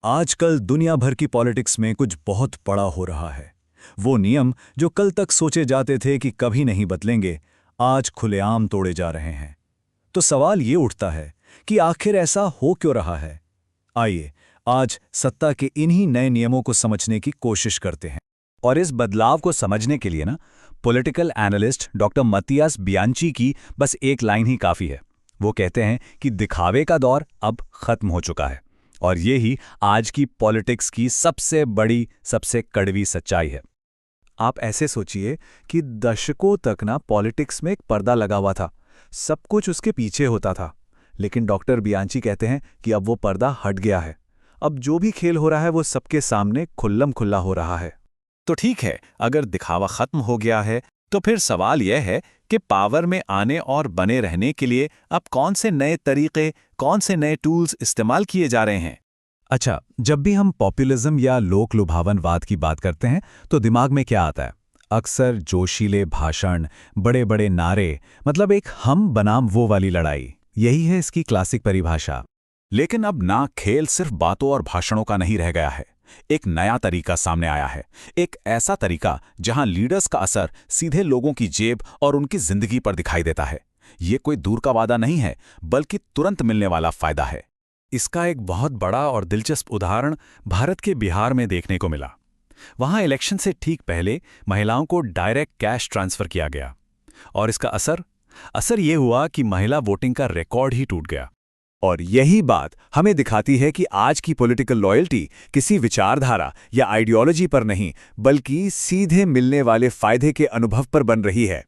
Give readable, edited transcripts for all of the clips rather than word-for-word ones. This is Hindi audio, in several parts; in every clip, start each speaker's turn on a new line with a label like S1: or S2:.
S1: आजकल दुनिया भर की पॉलिटिक्स में कुछ बहुत बड़ा हो रहा है। वो नियम जो कल तक सोचे जाते थे कि कभी नहीं बदलेंगे, आज खुलेआम तोड़े जा रहे हैं। तो सवाल ये उठता है कि आखिर ऐसा हो क्यों रहा है। आइए आज सत्ता के इन्हीं नए नियमों को समझने की कोशिश करते हैं। और इस बदलाव को समझने के लिए पॉलिटिकल एनालिस्ट डॉक्टर मतियास बियांची की बस एक लाइन ही काफ़ी है। वो कहते हैं कि दिखावे का दौर अब खत्म हो चुका है। और ये ही आज की पॉलिटिक्स की सबसे बड़ी, सबसे कड़वी सच्चाई है। आप ऐसे सोचिए कि दशकों तक पॉलिटिक्स में एक पर्दा लगा हुआ था, सब कुछ उसके पीछे होता था। लेकिन डॉक्टर बियांची कहते हैं कि अब वो पर्दा हट गया है। अब जो भी खेल हो रहा है वो सबके सामने खुल्लम खुल्ला हो रहा है।
S2: तो ठीक है, अगर दिखावा खत्म हो गया है तो फिर सवाल यह है कि पावर में आने और बने रहने के लिए अब कौन से नए तरीके, कौन से नए टूल्स इस्तेमाल किए जा रहे हैं।
S1: अच्छा, जब भी हम पॉपुलिज्म या लोक लुभावनवाद की बात करते हैं तो दिमाग में क्या आता है? अक्सर जोशीले भाषण, बड़े बड़े नारे, मतलब एक हम बनाम वो वाली लड़ाई। यही है इसकी क्लासिक परिभाषा।
S2: लेकिन अब खेल सिर्फ बातों और भाषणों का नहीं रह गया है। एक नया तरीका सामने आया है, एक ऐसा तरीका जहां लीडर्स का असर सीधे लोगों की जेब और उनकी जिंदगी पर दिखाई देता है। ये कोई दूर का वादा नहीं है, बल्कि तुरंत मिलने वाला फायदा है। इसका एक बहुत बड़ा और दिलचस्प उदाहरण भारत के बिहार में देखने को मिला। वहां इलेक्शन से ठीक पहले महिलाओं को डायरेक्ट कैश ट्रांसफर किया गया और इसका असर ये हुआ कि महिला वोटिंग का रिकॉर्ड ही टूट गया।
S1: और यही बात हमें दिखाती है कि आज की पॉलिटिकल लॉयल्टी किसी विचारधारा या आइडियोलॉजी पर नहीं, बल्कि सीधे मिलने वाले फायदे के अनुभव पर बन रही है।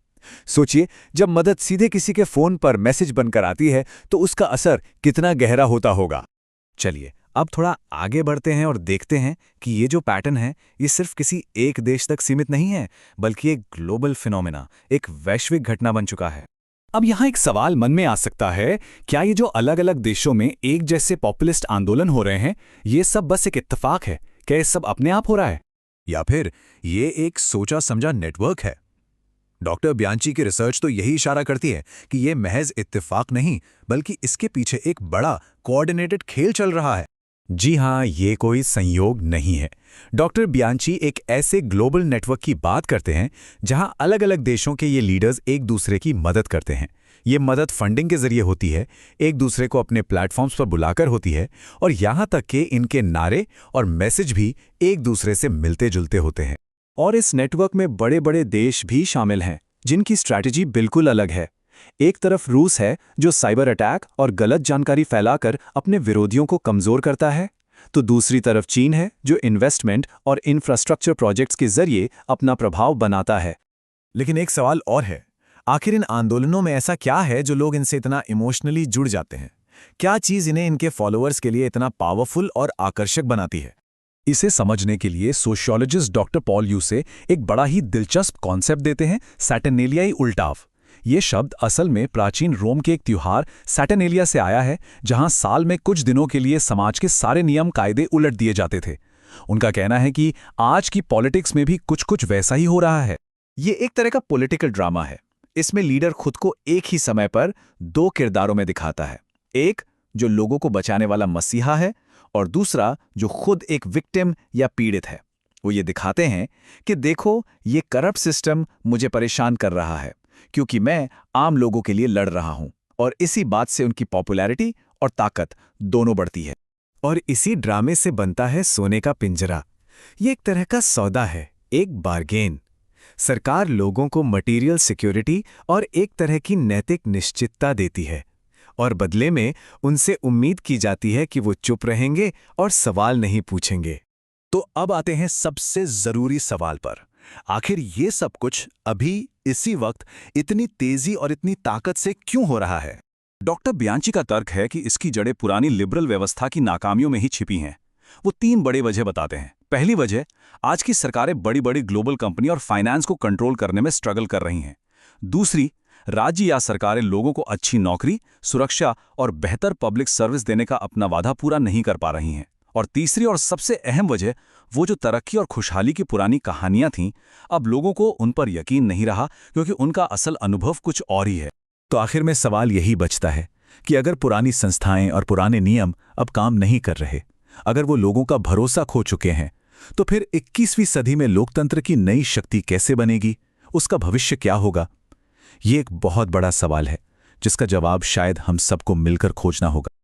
S1: सोचिए, जब मदद सीधे किसी के फोन पर मैसेज बनकर आती है तो उसका असर कितना गहरा होता होगा। चलिए अब थोड़ा आगे बढ़ते हैं और देखते हैं कि ये जो पैटर्न है ये सिर्फ किसी एक देश तक सीमित नहीं है, बल्कि एक ग्लोबल फिनोमेना, एक वैश्विक घटना बन चुका है। अब यहाँ एक सवाल मन में आ सकता है, क्या ये जो अलग अलग देशों में एक जैसे पॉपुलिस्ट आंदोलन हो रहे हैं, ये सब बस एक इत्तेफाक है? क्या ये सब अपने आप हो रहा है, या फिर ये एक सोचा समझा नेटवर्क है? डॉक्टर बियांची की रिसर्च तो यही इशारा करती है कि ये महज इत्तेफाक नहीं, बल्कि इसके पीछे एक बड़ा कोऑर्डिनेटेड खेल चल रहा है। जी हाँ, ये कोई संयोग नहीं है। डॉक्टर बियांची एक ऐसे ग्लोबल नेटवर्क की बात करते हैं जहां अलग अलग देशों के ये लीडर्स एक दूसरे की मदद करते हैं। ये मदद फंडिंग के जरिए होती है, एक दूसरे को अपने प्लेटफॉर्म्स पर बुलाकर होती है, और यहां तक कि इनके नारे और मैसेज भी एक दूसरे से मिलते जुलते होते हैं। और इस नेटवर्क में बड़े बड़े देश भी शामिल हैं जिनकी स्ट्रैटेजी बिल्कुल अलग है। एक तरफ रूस है जो साइबर अटैक और गलत जानकारी फैलाकर अपने विरोधियों को कमजोर करता है, तो दूसरी तरफ चीन है जो इन्वेस्टमेंट और इंफ्रास्ट्रक्चर प्रोजेक्ट्स के जरिए अपना प्रभाव बनाता है।
S2: लेकिन एक सवाल और है, आखिर इन आंदोलनों में ऐसा क्या है जो लोग इनसे इतना इमोशनली जुड़ जाते हैं? क्या चीज इन्हें इनके फॉलोअर्स के लिए इतना पावरफुल और आकर्षक बनाती है?
S1: इसे समझने के लिए सोशियोलॉजिस्ट डॉक्टर पॉल यूसे एक बड़ा ही दिलचस्प कॉन्सेप्ट देते हैं, सैटर्नेलियाई उल्टाव। ये शब्द असल में प्राचीन रोम के एक त्योहार सैटर्नेलिया से आया है, जहां साल में कुछ दिनों के लिए समाज के सारे नियम कायदे उलट दिए जाते थे। उनका कहना है कि आज की पॉलिटिक्स में भी कुछ कुछ वैसा ही हो रहा है।
S2: ये एक तरह का पॉलिटिकल ड्रामा है। इसमें लीडर खुद को एक ही समय पर दो किरदारों में दिखाता है, एक जो लोगों को बचाने वाला मसीहा है और दूसरा जो खुद एक विक्टिम या पीड़ित है। वो ये दिखाते हैं कि देखो, ये करप्ट सिस्टम मुझे परेशान कर रहा है क्योंकि मैं आम लोगों के लिए लड़ रहा हूं, और इसी बात से उनकी पॉपुलैरिटी और ताकत दोनों बढ़ती है।
S1: और इसी ड्रामे से बनता है सोने का पिंजरा। ये एक तरह का सौदा है, एक बार्गेन। सरकार लोगों को मटेरियल सिक्योरिटी और एक तरह की नैतिक निश्चितता देती है, और बदले में उनसे उम्मीद की जाती है कि वो चुप रहेंगे और सवाल नहीं पूछेंगे। तो अब आते हैं सबसे जरूरी सवाल पर, आखिर ये सब कुछ अभी इसी वक्त इतनी तेजी और इतनी ताकत से क्यों हो रहा है? डॉक्टर बियांची का तर्क है कि इसकी जड़ें पुरानी लिबरल व्यवस्था की नाकामियों में ही छिपी हैं। वो तीन बड़े वजह बताते हैं। पहली वजह, आज की सरकारें बड़ी बड़ी ग्लोबल कंपनी और फाइनेंस को कंट्रोल करने में स्ट्रगल कर रही हैं। दूसरी, राज्य या सरकारें लोगों को अच्छी नौकरी, सुरक्षा और बेहतर पब्लिक सर्विस देने का अपना वादा पूरा नहीं कर पा रही हैं। और तीसरी और सबसे अहम वजह, वो जो तरक्की और खुशहाली की पुरानी कहानियां थीं, अब लोगों को उन पर यकीन नहीं रहा क्योंकि उनका असल अनुभव कुछ और ही है। तो आखिर में सवाल यही बचता है कि अगर पुरानी संस्थाएं और पुराने नियम अब काम नहीं कर रहे,
S2: अगर वो लोगों का भरोसा खो चुके हैं, तो फिर 21वीं सदी में लोकतंत्र की नई शक्ति कैसे बनेगी? उसका भविष्य क्या होगा? ये एक बहुत बड़ा सवाल है, जिसका जवाब शायद हम सबको मिलकर खोजना होगा।